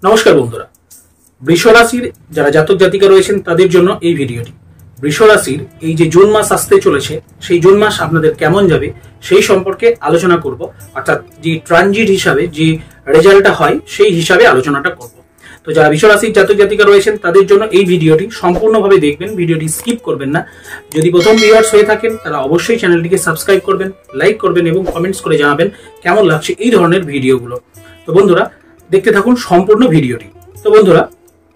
নমস্কার বন্ধুরা, বৃষ রাশির যারা জাতক জাতিকা রয়েছেন তাদের জন্য এই ভিডিওটি। বৃষ রাশির এই যে জুন মাস আসতে চলেছে, সেই জুন মাস আপনাদের কেমন যাবে সেই সম্পর্কে আলোচনা করব। অর্থাৎ যে ট্রানজিট হিসাবে যে রেজাল্টটা হয় সেই হিসাবে আলোচনাটা করব। তো যারা বৃষ রাশির জাতক জাতিকা রয়েছেন তাদের জন্য এই ভিডিওটি সম্পূর্ণভাবে দেখবেন, ভিডিওটি স্কিপ করবেন না। যদি প্রথম ভিউয়ার্স হয়ে থাকেন তারা অবশ্যই চ্যানেলটিকে সাবস্ক্রাইব করবেন, লাইক করবেন এবং কমেন্টস করে জানাবেন কেমন লাগছে এই ধরনের ভিডিওগুলো। তো বন্ধুরা, দেখতে থাকুন সম্পূর্ণ ভিডিওটি। তো বন্ধুরা,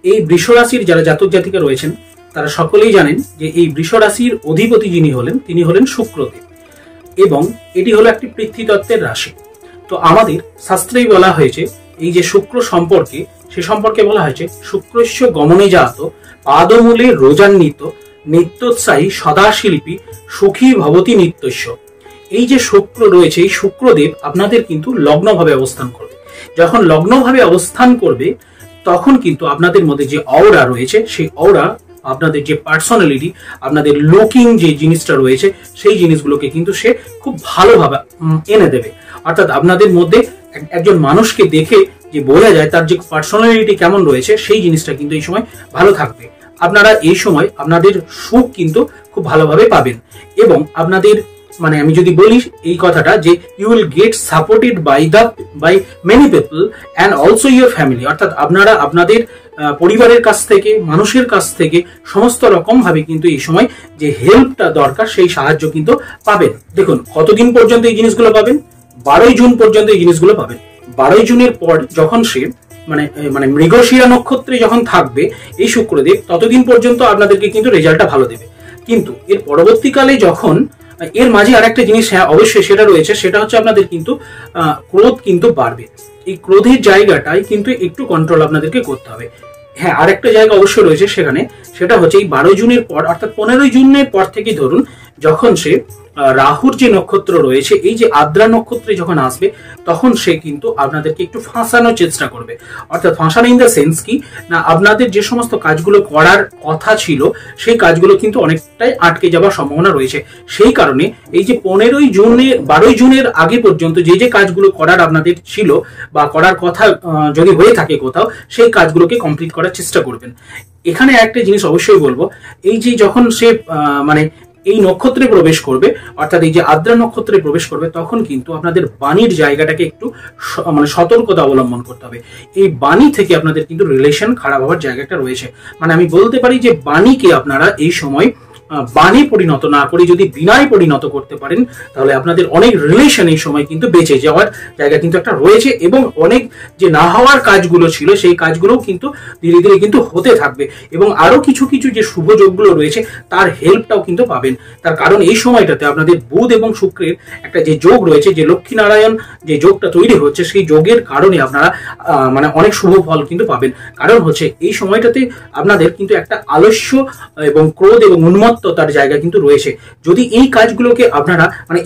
এই বৃষ রাশির যারা জাতক জাতিকা রয়েছেন তারা সকলেই জানেন যে এই বৃষ রাশির অধিপতি যিনি হলেন তিনি হলেন শুক্রদেব, এবং এটি হলো একটি পৃথ্বীতত্ত্বের রাশি। তো আমাদের শাস্ত্রেই বলা হয়েছে এই যে শুক্র সম্পর্কে, সে সম্পর্কে বলা হয়েছে শুক্রস্য গমনে জাত পাদমূলে রোজান্বিত নিত্যোৎসাহী সদাশিল্পী সুখী ভবতি নিত্যস্য। এই যে শুক্র রয়েছে, এই শুক্রদেব আপনাদের কিন্তু লগ্নভাবে অবস্থান করবে। যখন লগ্নভাবে অবস্থান করবে তখন কিন্তু আপনাদের মধ্যে যে অওরা রয়েছে, সেই অওরা, আপনাদের যে পার্সোনালিটি, আপনাদের লুকিং যে জিনিসটা রয়েছে সেই জিনিসগুলোকে কিন্তু সে খুব ভালোভাবে এনে দেবে। অর্থাৎ আপনাদের মধ্যে একজন মানুষকে দেখে যে বোঝা যায় তার যে পার্সোনালিটি কেমন রয়েছে সেই জিনিসটা কিন্তু এই সময় ভালো থাকবে। আপনারা এই সময় আপনাদের সুখ কিন্তু খুব ভালোভাবে পাবেন, এবং আপনাদের মানে আমি যদি বলি এই কথাটা যে you will get supported by many people and also your family. অর্থাৎ আপনারা আপনাদের পরিবারের কাছ থেকে, মানুষের কাছ থেকে সমস্ত রকম ভাবে কিন্তু এই সময় যে হেল্পটা দরকার সেই সাহায্য কিন্তু পাবেন। দেখুন, কতদিন পর্যন্ত এই জিনিসগুলো পাবেন? 12ই জুন পর্যন্ত এই জিনিসগুলো পাবেন। 12ই জুনের পর যখন সে মানে মৃগশিরা নক্ষত্রে যখন থাকবে এই শুক্রদেব, ততদিন পর্যন্ত আপনাদেরকে কিন্তু রেজাল্টটা ভালো দেবে। কিন্তু এর পরবর্তীকালে যখন এর মাঝে আরেকটা জিনিস অবশ্যই সেটা রয়েছে, সেটা হচ্ছে আপনাদের কিন্তু ক্রোধ কিন্তু বাড়বে। এই ক্রোধের জায়গাটাই কিন্তু একটু কন্ট্রোল আপনাদেরকে করতে হবে। হ্যাঁ, আরেকটা জায়গা অবশ্যই রয়েছে সেখানে, সেটা হচ্ছে এই 12 জুনের পর, অর্থাৎ 15ই জুনের পর থেকে ধরুন, যখন সে রাহুর যে নক্ষত্র রয়েছে, এই যে আদ্রা নক্ষত্রে যখন আসবে তখন সে কিন্তু আপনাদেরকে একটু ফাঁসানোর চেষ্টা করবে। অর্থাৎ ফাঁসানো ইন দ্য সেন্স কি না, আপনাদের যে সমস্ত কাজগুলো করার কথা ছিল সেই কাজগুলো কিন্তু অনেকটাই আটকে যাওয়ার সম্ভাবনা রয়েছে। সেই কারণে এই যে 12ই জুনের আগে পর্যন্ত যে যে কাজগুলো করার আপনাদের ছিল বা করার কথা যদি হয়ে থাকে কোথাও, সেই কাজগুলোকে কমপ্লিট করার চেষ্টা করবেন। এখানে একটা জিনিস অবশ্যই বলবো, এই যে যখন সে এই নক্ষত্রে প্রবেশ করবে, অর্থাৎ এই যে আদ্রা নক্ষত্রে প্রবেশ করবে, তখন কিন্তু আপনাদের বাণীর জায়গাটাকে একটু সতর্কতা অবলম্বন করতে হবে। এই বাণী থেকে আপনাদের কিন্তু রিলেশন খারাপ হওয়ার জায়গাটা রয়েছে। মানে আমি বলতে পারি যে বাণীকে আপনারা এই সময় বাণী পরিণত না করে যদি বিনায় পরিণত করতে পারেন, তাহলে আপনাদের অনেক রিলেশন এই সময় কিন্তু বেঁচে যাওয়ার জায়গা কিন্তু একটা রয়েছে, এবং অনেক যে না হওয়ার কাজগুলো ছিল সেই কাজগুলোও কিন্তু ধীরে ধীরে কিন্তু হতে থাকবে, এবং আরো কিছু কিছু যে শুভ যোগগুলো রয়েছে তার হেল্পটাও কিন্তু পাবেন। তার কারণ এই সময়টাতে আপনাদের বুধ এবং শুক্রের একটা যে যোগ রয়েছে, যে লক্ষ্মীনারায়ণ যে যোগটা তৈরি হচ্ছে, সেই যোগের কারণে আপনারা অনেক শুভ ফল কিন্তু পাবেন। কারণ হচ্ছে এই সময়টাতে আপনাদের কিন্তু একটা আলস্য এবং ক্রোধ এবং উন্মত্ততার জায়গা কিন্তু রয়েছে। যদি এই কাজগুলোকে আপনারা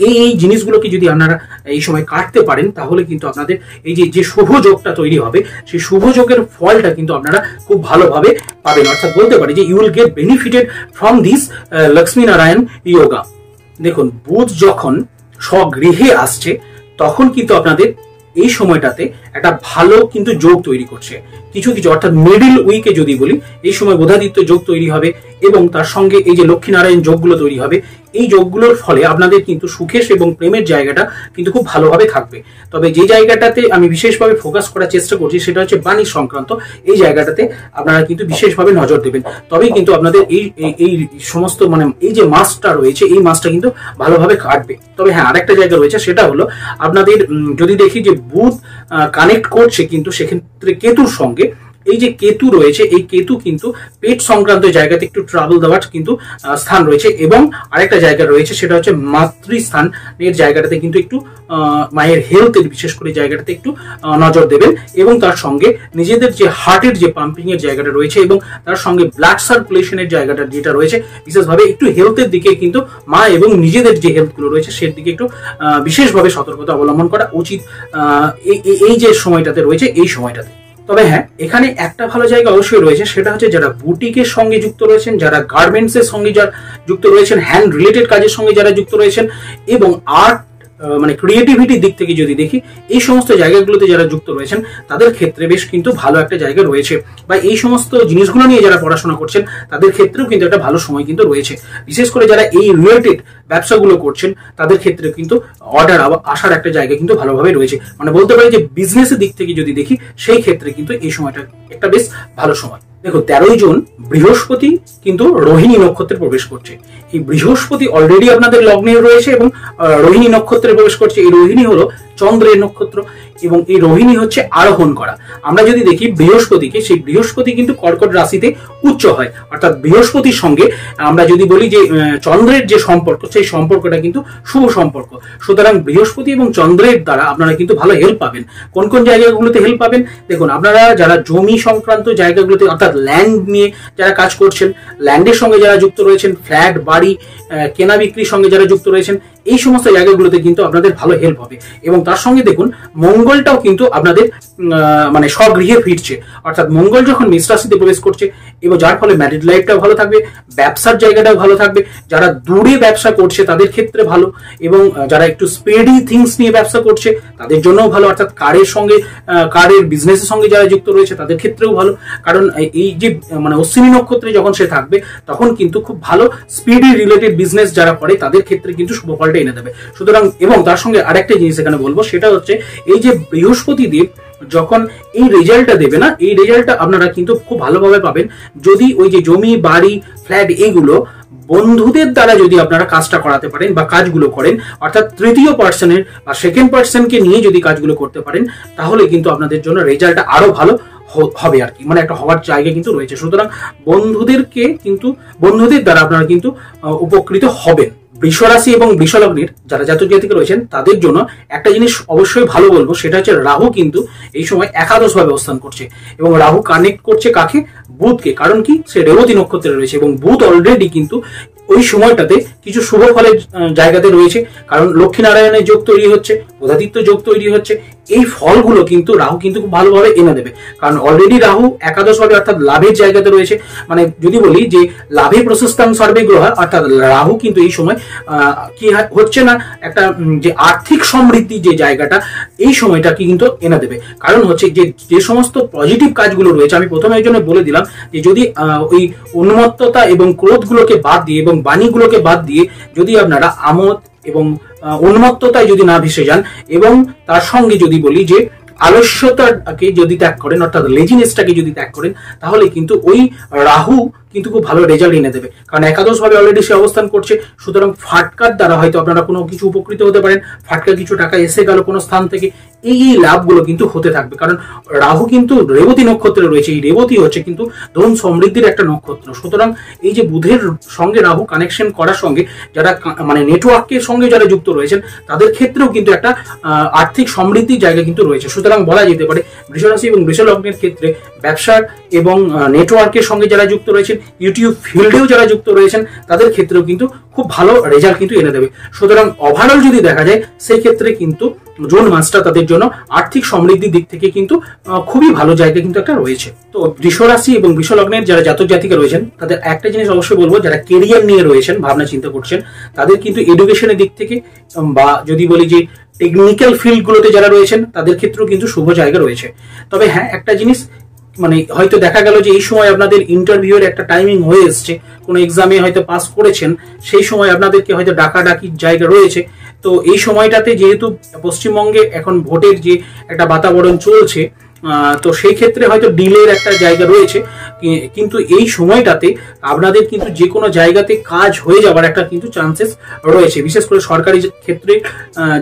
এই জিনিসগুলোকে যদি আপনারা এই সময় কাটতে পারেন, তাহলে কিন্তু আপনাদের এই যে শুভ যোগটা তৈরি হবে, সেই শুভ যোগের ফলটা কিন্তু আপনারা খুব ভালোভাবে পাবেন। অর্থাৎ বলতে পারি যে you will get benefited from this Lakshmi Narayan yoga. দেখুন, বুধ যখন স্বগৃহে আসছে তখন কিন্তু আপনাদের এই সময়টাতে একটা ভালো কিন্তু যোগ তৈরি করছে। কিছু কিছু অর্থাৎ মিডিল উইকে যদি বলি, এই সময় বোধাদিত্য যোগ তৈরি হবে, এবং তার সঙ্গে এই যে লক্ষ্মীনারায়ণ যোগগুলো তৈরি হবে। এই যোগগুলোর ফলে আপনাদের কিন্তু সুখের এবং প্রেমের জায়গাটা কিন্তু খুব ভালোভাবে থাকবে। তবে যে জায়গাটাতে আমি বিশেষভাবে ফোকাস করার চেষ্টা করছি সেটা হচ্ছে বাণী সংক্রান্ত। এই জায়গাটাতে আপনারা কিন্তু বিশেষভাবে নজর দেবেন, তবেই কিন্তু আপনাদের এই সমস্ত এই যে মাসটা রয়েছে, এই মাসটা কিন্তু ভালোভাবে কাটবে। তবে হ্যাঁ, আরেকটা জায়গা রয়েছে, সেটা হলো আপনাদের যদি দেখি যে বুধ কানেক্ট করছে কিন্তু সেক্ষেত্রে কেতুর সঙ্গে। এই যে কেতু রয়েছে, এই কেতু কিন্তু পেট সংক্রান্ত জায়গাতে একটু ট্রাবল দেওয়ার কিন্তু স্থান রয়েছে, এবং আরেকটা জায়গা রয়েছে সেটা হচ্ছে মাতৃস্থানের জায়গাটাতে কিন্তু একটু মায়ের হেলথের বিশেষ করে জায়গাটাতে একটু নজর দেবেন, এবং তার সঙ্গে নিজেদের যে হার্টের যে পাম্পিং এর জায়গাটা রয়েছে এবং তার সঙ্গে ব্লাড সার্কুলেশনের জায়গাটা যেটা রয়েছে, বিশেষভাবে একটু হেলথের দিকে কিন্তু মা এবং নিজেদের যে হেলথগুলো রয়েছে সের দিকে একটু বিশেষভাবে সতর্কতা অবলম্বন করা উচিত এই যে সময়টাতে রয়েছে, এই সময়টাতে। তবে হ্যাঁ, এখানে একটা ভালো জায়গা অবশ্যই রয়েছে, সেটা হচ্ছে যারা বুটিকের সঙ্গে যুক্ত রয়েছেন, যারা গার্মেন্টস এর সঙ্গে যারা যুক্ত রয়েছেন, হ্যান্ড রিলেটেড কাজের সঙ্গে যারা যুক্ত রয়েছেন, এবং আর্ট মানে ক্রিয়েটিভিটির দিক থেকে যদি দেখি, এই সমস্ত জায়গাগুলোতে যারা যুক্ত রয়েছেন তাদের ক্ষেত্রে বেশ কিন্তু ভালো একটা জায়গা রয়েছে, বা এই সমস্ত জিনিসগুলো নিয়ে যারা পড়াশোনা করছেন তাদের ক্ষেত্রেও কিন্তু একটা ভালো সময় কিন্তু রয়েছে। বিশেষ করে যারা এই রিলেটেড ব্যবসাগুলো করছেন তাদের ক্ষেত্রে কিন্তু অর্ডার আসার একটা জায়গা কিন্তু ভালোভাবে রয়েছে। মানে বলতে পারি যে বিজনেসের দিক থেকে যদি দেখি সেই ক্ষেত্রে কিন্তু এই সময়টা একটা বেশ ভালো সময়। দেখো 13 জুন বৃহস্পতি কিন্তু রোহিণী নক্ষত্রে প্রবেশ করছে। এই বৃহস্পতি অলরেডি আপনাদের লগ্নে রয়েছে এবং রোহিণী নক্ষত্রে প্রবেশ করছে। এই রোহিণী হলো চন্দ্রের নক্ষত্র এবং এই রোহিণী হচ্ছে আরোহণ করা। আমরা যদি দেখি বৃহস্পতিকে, সেই বৃহস্পতি কিন্তু কর্কট রাশিতে উচ্চ হয়, অর্থাৎ বৃহস্পতির সঙ্গে আমরা যদি বলি যে চন্দ্রের যে সম্পর্ক, সেই সম্পর্কটা কিন্তু শুভ সম্পর্ক। সুতরাং বৃহস্পতি এবং চন্দ্রের দ্বারা আপনারা কিন্তু ভালো হেল্প পাবেন। কোন কোন জায়গাগুলোতে হেল্প পাবেন? দেখুন, আপনারা যারা জমি সংক্রান্ত জায়গাগুলোতে অর্থাৎ ল্যান্ড নিয়ে যারা কাজ করছেন, ল্যান্ডের সঙ্গে যারা যুক্ত রয়েছেন, ফ্ল্যাট বাড়ি কেনা বিক্রির সঙ্গে যারা যুক্ত রয়েছেন, এই সমস্ত জায়গাগুলোতে কিন্তু আপনাদের ভালো হেল্প হবে। এবং তার সঙ্গে দেখুন মঙ্গলটাও কিন্তু আপনাদের মানে স্বগৃহে ফিরছে, অর্থাৎ মঙ্গল যখন মেষ রাশিতে প্রবেশ করছে এবং যার ফলে ম্যারিড লাইফটাও ভালো থাকবে, ব্যবসার জায়গাটাও ভালো থাকবে। যারা দূরে ব্যবসা করছে তাদের ক্ষেত্রে ভালো, এবং যারা একটু স্পেডি থিংস নিয়ে ব্যবসা করছে তাদের জন্যও ভালো, অর্থাৎ কারের সঙ্গে কারের বিজনেসের সঙ্গে যারা যুক্ত রয়েছে তাদের ক্ষেত্রেও ভালো। কারণ এই যে মানে অশ্বিনী নক্ষত্রে যখন সে থাকবে তখন কিন্তু খুব ভালো স্পিডি রিলেটেড বিজনেস যারা করে তাদের ক্ষেত্রে কিন্তু শুভ ফলটা এনে দেবে। সুতরাং এবং তার সঙ্গে আরেকটা জিনিস এখানে বলবো, সেটা হচ্ছে এই যে বৃহস্পতি দেব যখন এই রেজাল্টটা দেবে না, এই রেজাল্টটা আপনারা কিন্তু খুব ভালোভাবে পাবেন যদি ওই যে জমি বাড়ি ফ্ল্যাট এইগুলো বন্ধুদের দ্বারা যদি আপনারা কাজটা করাতে পারেন বা কাজগুলো করেন, অর্থাৎ তৃতীয় পার্সনের বা সেকেন্ড পার্সনকে নিয়ে যদি কাজগুলো করতে পারেন, তাহলে কিন্তু আপনাদের জন্য রেজাল্টটা আরো ভালো হবে আর কি, মানে একটা হওয়ার জায়গা কিন্তু রয়েছে। সুতরাং বন্ধুদের দ্বারা আপনারা কিন্তু উপকৃত হবেন। বৃষরাশি এবং বৃষলগ্নের যারা জাতক জাতিকা রয়েছেন তাদের জন্য একটা জিনিস অবশ্যই ভালো বলবো, সেটা হচ্ছে রাহু কিন্তু এই সময় একাদশ ভাবে অবস্থান করছে এবং রাহু কানেক্ট করছে কাকে? বুধকে। কারণ কি? সে রেবতী নক্ষত্রে রয়েছে এবং বুধ অলরেডি কিন্তু ওই সময়টাতে কিছু শুভ ফলের জায়গাতে রয়েছে, কারণ লক্ষ্মীনারায়ণের যোগ তৈরি হচ্ছে, বুধাদিত্য যোগ তৈরি হচ্ছে। এই ফলগুলো কিন্তু রাহু কিন্তু খুব ভালোভাবে এনে দেবে, কারণ অলরেডি রাহু একাদশ ভাবে অর্থাৎ লাভের জায়গাতে রয়েছে। মানে যদি বলি যে লাভে প্রশস্তাং সর্বে গ্রহ, অর্থাৎ রাহু কিন্তু এই সময় কি হচ্ছে না, একটা যে আর্থিক সমৃদ্ধি যে জায়গাটা এই সময়টা কিন্তু এনে দেবে। কারণ হচ্ছে যে সমস্ত পজিটিভ কাজগুলো রয়েছে, আমি প্রথমে এই জন্য বলে দিলাম যে যদি ওই উন্মত্ততা এবং ক্রোধগুলোকে বাদ দিয়ে এবং বাণীগুলোকে বাদ দিয়ে যদি আপনারা আমোদ এবং উন্মত্ততায় যদি না ভেসে যান এবং তার সঙ্গে যদি বলি যে আলস্যতাকে যদি ত্যাগ করেন, অর্থাৎ লেজিনেসটাকে যদি ত্যাগ করেন, তাহলে কিন্তু ওই রাহু কিন্তু খুব ভালো রেজাল্ট এনে দেবে। কারণ একাদশ ভাবে অলরেডি সে অবস্থান করছে। সুতরাং ফাটকার দ্বারা হয়তো আপনারা কোনো কিছু উপকৃত হতে পারেন, ফাটকা কিছু টাকা এসে গেল কোনো স্থান থেকে, এই লাভগুলো কিন্তু হতে থাকবে। কারণ রাহু কিন্তু রেবতী নক্ষত্রে রয়েছে, এই রেবতী হচ্ছে কিন্তু ধন সমৃদ্ধির একটা নক্ষত্র। সুতরাং এই যে বুধের সঙ্গে রাহু কানেকশন করার সঙ্গে যারা মানে নেটওয়ার্কের সঙ্গে যারা যুক্ত রয়েছেন তাদের ক্ষেত্রেও কিন্তু একটা আর্থিক সমৃদ্ধির জায়গা কিন্তু রয়েছে। সুতরাং বলা যেতে পারে বৃষরাশি এবং বৃষলগ্নের ক্ষেত্রে ব্যবসার এবং নেটওয়ার্কের সঙ্গে যারা যুক্ত রয়েছেন, ইউটিউব ফিল্ডেও যারা যুক্ত রয়েছেন তাদের ক্ষেত্রেও কিন্তু খুব ভালো রেজাল্ট কিন্তু এনে দেবে। সুতরাং ওভারঅল যদি দেখা যায় সেই ক্ষেত্রে কিন্তু জুন মাসটা তাদের জন্য আর্থিক সমৃদ্ধির দিক থেকে কিন্তু খুবই ভালো জায়গা কিন্তু একটা রয়েছে। তো বৃষরাশি এবং বৃষলগ্নের যারা জাতক জাতিকা রয়েছেন তাদের একটা জিনিস অবশ্যই বলবো, যারা কেরিয়ার নিয়ে রয়েছেন ভাবনা চিন্তা করছেন তাদের কিন্তু এডুকেশনের দিক থেকে বা যদি বলি যে টেকনিক্যাল ফিল্ডগুলোতে যারা রয়েছেন তাদের ক্ষেত্রেও কিন্তু শুভ জায়গা রয়েছে। তবে হ্যাঁ, একটা জিনিস মানে হয়তো দেখা গেল যে এই সময় আপনাদের ইন্টারভিউর একটা টাইমিং হয়ে এসছে, কোনো এক্সামে হয়তো পাস করেছেন, সেই সময় আপনাদেরকে হয়তো ডাকাডাকির জায়গা রয়েছে। তো এই সময়টাতে যেহেতু পশ্চিমবঙ্গে এখন ভোটের যে একটা বাতাবরণ চলছে, তো সেই ক্ষেত্রে হয়তো ডিলের একটা জায়গা রয়েছে, কিন্তু এই সময়টাতে আপনাদের কিন্তু যে কোনো জায়গাতে কাজ হয়ে যাওয়ার একটা কিন্তু চান্সেস রয়েছে। বিশেষ করে সরকারি ক্ষেত্রে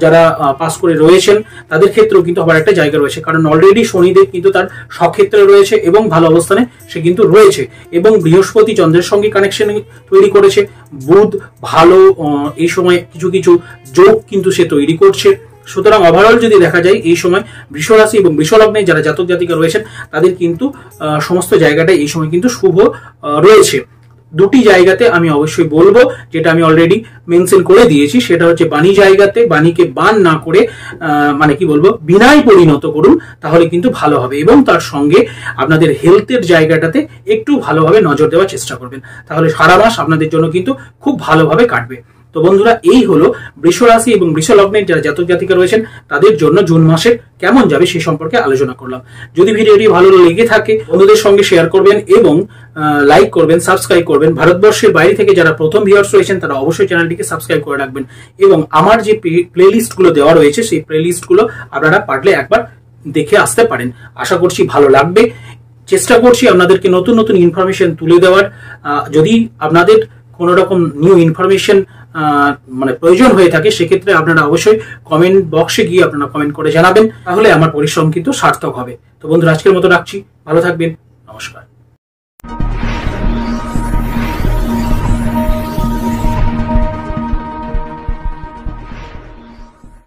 যারা পাস করে রয়েছেন তাদের ক্ষেত্রেও কিন্তু আবার একটা জায়গা রয়েছে, কারণ অলরেডি শনিদেব কিন্তু তার স্বক্ষেত্রে রয়েছে এবং ভালো অবস্থানে সে কিন্তু রয়েছে, এবং বৃহস্পতি চন্দ্রের সঙ্গে কানেকশন তৈরি করেছে। বুধ ভালো এই সময় কিছু কিছু যোগ কিন্তু সে তৈরি করছে। সুতরাং ওভারঅল যদি দেখা যায় এই সময় বৃষরাশি এবং বৃষলগ্নে যারা জাতক জাতিকা রয়েছেন তাদের কিন্তু সমস্ত জায়গাটাই এই সময় কিন্তু শুভ রয়েছে। দুটি জায়গাতে আমি অবশ্যই বলবো, যেটা আমি অলরেডি মেনশন করে দিয়েছি, সেটা হচ্ছে বাণী জায়গাতে বাণীকে বান না করে মানে কি বলবো বিনায় পরিণত করুন, তাহলে কিন্তু ভালো হবে। এবং তার সঙ্গে আপনাদের হেলথের জায়গাটাতে একটু ভালোভাবে নজর দেওয়ার চেষ্টা করবেন, তাহলে সারা মাস আপনাদের জন্য কিন্তু খুব ভালোভাবে কাটবে। তো বন্ধুরা, এই হলো বৃষ রাশি এবং বৃষ লগ্নের যারা জাতক জাতিকা রয়েছেন তাদের জন্য জুন মাসে কেমন যাবে সেই সম্পর্কে আলোচনা করলাম। যদি ভিডিওটি ভালো লেগে থাকে বন্ধুদের সঙ্গে শেয়ার করবেন এবং লাইক করবেন, সাবস্ক্রাইব করবেন। ভারতবর্ষের বাইরে থেকে যারা প্রথম ভিউয়ার্স রয়েছেন তারা অবশ্যই চ্যানেলটিকে সাবস্ক্রাইব করে রাখবেন এবং আমার যে প্লেলিস্ট গুলো দেওয়া রয়েছে সেই প্লেলিস্ট গুলো আপনারা পারলে একবার দেখে আসতে পারেন। আশা করছি ভালো লাগবে। চেষ্টা করছি আপনাদেরকে নতুন নতুন ইনফরমেশন তুলে দেওয়ার। যদি আপনাদের কোনো রকম নিউ ইনফরমেশন মানে প্রয়োজন হয়ে থাকে সেক্ষেত্রে আপনারা অবশ্যই কমেন্ট বক্সে গিয়ে আপনারা কমেন্ট করে জানাবেন, তাহলে আমার পরিশ্রম কিন্তু সার্থক হবে। তো বন্ধুরা, আজকের মতো রাখছি, ভালো থাকবেন, নমস্কার।